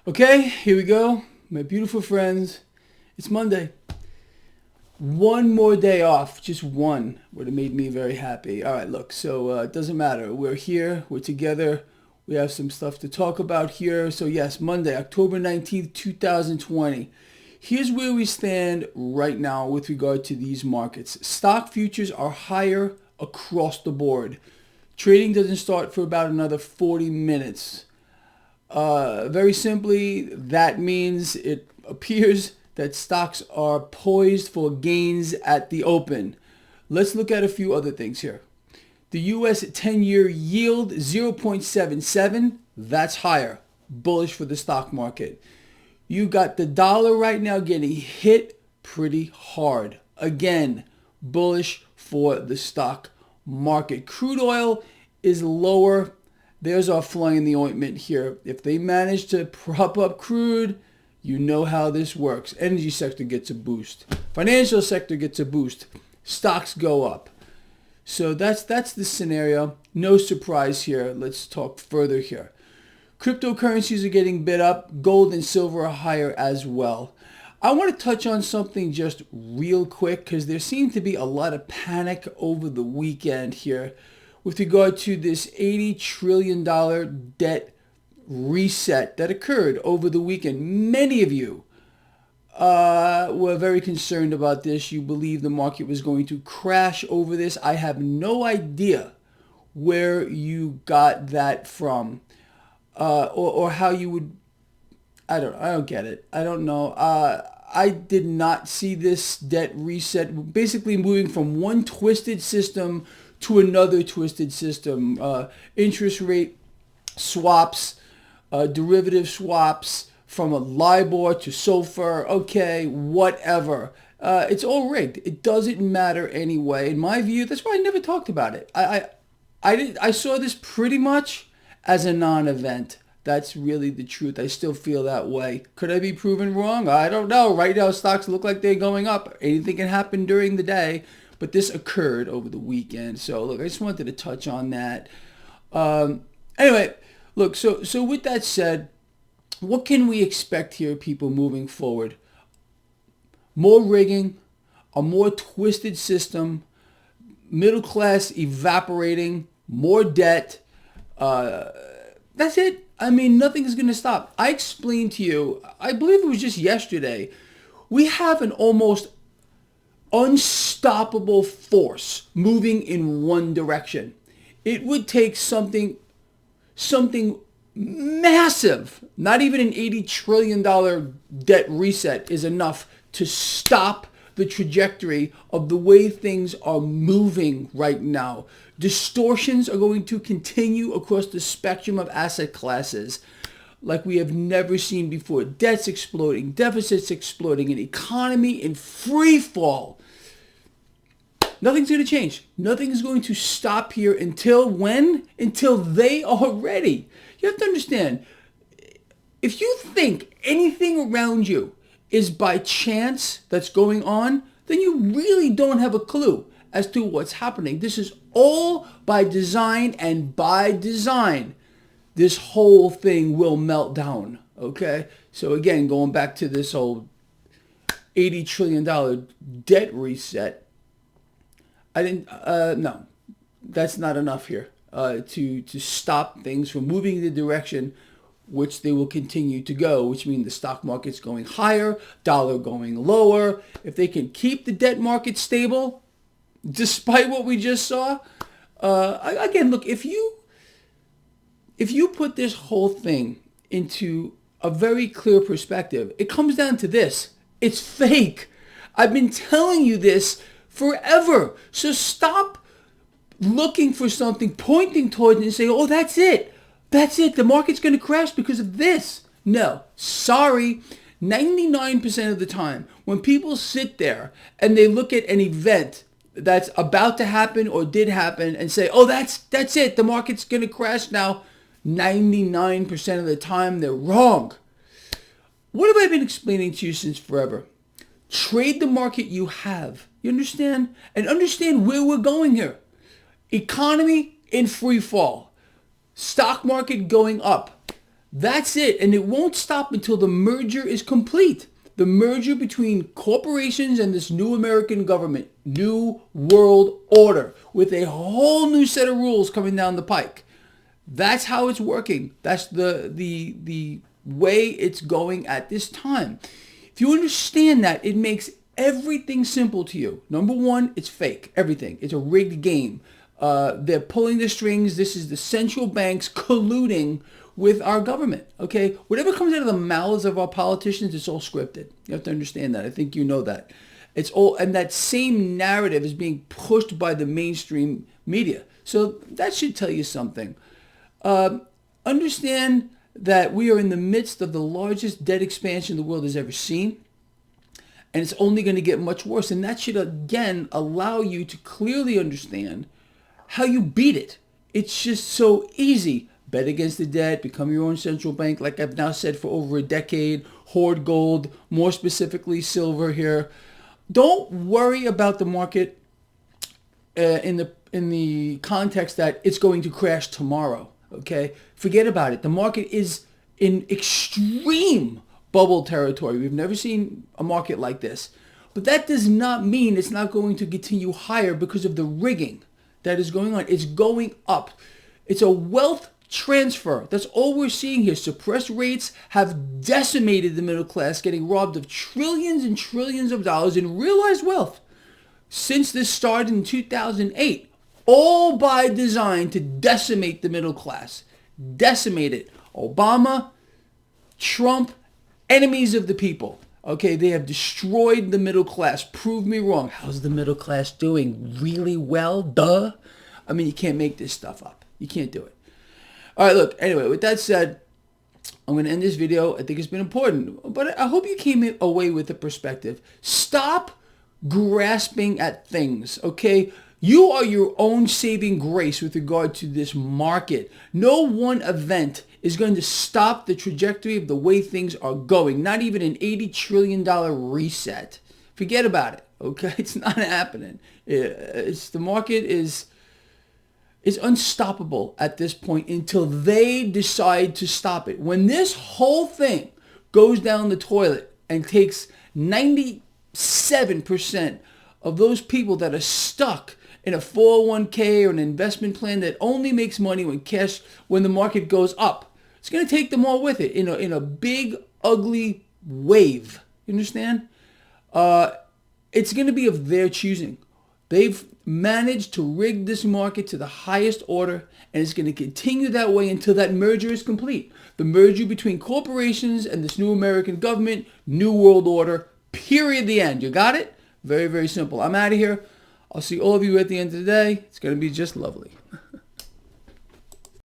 Okay, here we go. My beautiful friends, it's Monday. One more day off, just one, would have made me very happy. All right, look, so it doesn't matter. We're here, we're together. We have some stuff to talk about here. So yes, Monday, October 19th, 2020. Here's where we stand right now with regard to these markets. Stock futures are higher across the board. Trading doesn't start for about another 40 minutes. Very simply, that means it appears that stocks are poised for gains at the open. Let's look at a few other things here. The U.S. 10-year yield, 0.77. That's higher. Bullish for the stock market. You got the dollar right now getting hit pretty hard. Again, bullish for the stock market. Crude oil is lower. There's our fly in the ointment here. If they manage to prop up crude, you know how this works. Energy sector gets a boost. Financial sector gets a boost. Stocks go up. So that's the scenario. No surprise here. Let's talk further here. Cryptocurrencies are getting bid up. Gold and silver are higher as well. I want to touch on something just real quick because there seemed to be a lot of panic over the weekend here with regard to this $80 trillion debt reset that occurred over the weekend. Many of you were very concerned about this. You believe the market was going to crash over this. I have no idea where you got that from, or how you would. I don't get it. I don't know. I did not see this debt reset basically moving from one twisted system to another twisted system. Interest rate swaps, derivative swaps from a LIBOR to SOFR. Okay, whatever. It's all rigged. It doesn't matter anyway. In my view, that's why I never talked about it. I saw this pretty much as a non-event. That's really the truth. I still feel that way. Could I be proven wrong? I don't know. Right now, stocks look like they're going up. Anything can happen during the day. But this occurred over the weekend. So, look, I just wanted to touch on that. Anyway, look, so with that said, what can we expect here, people, moving forward? More rigging, a more twisted system, middle class evaporating, more debt. That's it. I mean, nothing is going to stop. I explained to you, I believe it was just yesterday, we have an almost unstoppable force moving in one direction. It would take something massive. Not even an $80 trillion debt reset is enough to stop the trajectory of the way things are moving right now. Distortions are going to continue across the spectrum of asset classes like we have never seen before. Debts exploding, deficits exploding, an economy in free fall. Nothing's going to change. Nothing is going to stop here until when? Until they are ready. You have to understand, if you think anything around you is by chance that's going on, then you really don't have a clue as to what's happening. This is all by design, and by design, this whole thing will melt down, okay? So again, going back to this whole $80 trillion debt reset, no, that's not enough here to stop things from moving in the direction which they will continue to go, which means the stock market's going higher, dollar going lower. If they can keep the debt market stable, despite what we just saw, again, look, if you put this whole thing into a very clear perspective, it comes down to this. It's fake. I've been telling you this forever. So stop looking for something, pointing towards it and say, oh, that's it. That's it. The market's going to crash because of this. No, sorry. 99% of the time, when people sit there and they look at an event that's about to happen or did happen and say, oh, that's it. The market's going to crash now. 99% of the time, they're wrong. What have I been explaining to you since forever? Trade the market you have. You understand? And understand where we're going here. Economy in free fall. Stock market going up. That's it. And it won't stop until the merger is complete. The merger between corporations and this new American government, new world order, with a whole new set of rules coming down the pike. That's how it's working. That's the way it's going at this time. If you understand that, it makes everything simple to you. Number one, it's fake. Everything. It's a rigged game. They're pulling the strings. This is the central banks colluding with our government. Okay? Whatever comes out of the mouths of our politicians, it's all scripted. You have to understand that. I think you know that. It's all, and that same narrative is being pushed by the mainstream media. So that should tell you something. Understand that we are in the midst of the largest debt expansion the world has ever seen. And it's only going to get much worse. And that should, again, allow you to clearly understand how you beat it. It's just so easy. Bet against the debt, become your own central bank, like I've now said for over a decade. Hoard gold, more specifically silver here. Don't worry about the market in the context that it's going to crash tomorrow. Okay? Forget about it. The market is in extreme bubble territory. We've never seen a market like this. But that does not mean it's not going to continue higher because of the rigging that is going on. It's going up. It's a wealth transfer. That's all we're seeing here. Suppressed rates have decimated the middle class, getting robbed of trillions and trillions of dollars in realized wealth since this started in 2008. All by design to decimate the middle class. Decimate it. Obama, Trump, enemies of the people. Okay, they have destroyed the middle class. Prove me wrong. How's the middle class doing? Really well? Duh. I mean, you can't make this stuff up. You can't do it. All right, look, anyway, with that said, I'm going to end this video. I think it's been important, but I hope you came away with a perspective. Stop grasping at things, okay? You are your own saving grace with regard to this market. No one event is going to stop the trajectory of the way things are going. Not even an $80 trillion reset. Forget about it, okay? It's not happening. The market is unstoppable at this point until they decide to stop it. When this whole thing goes down the toilet and takes 97% of those people that are stuck in a 401k or an investment plan that only makes money when the market goes up, it's going to take them all with it in a big, ugly wave. You understand? It's going to be of their choosing. They've managed to rig this market to the highest order, and it's going to continue that way until that merger is complete. The merger between corporations and this new American government, new world order, period, the end. You got it? Very, very simple. I'm out of here. I'll see all of you at the end of the day. It's going to be just lovely.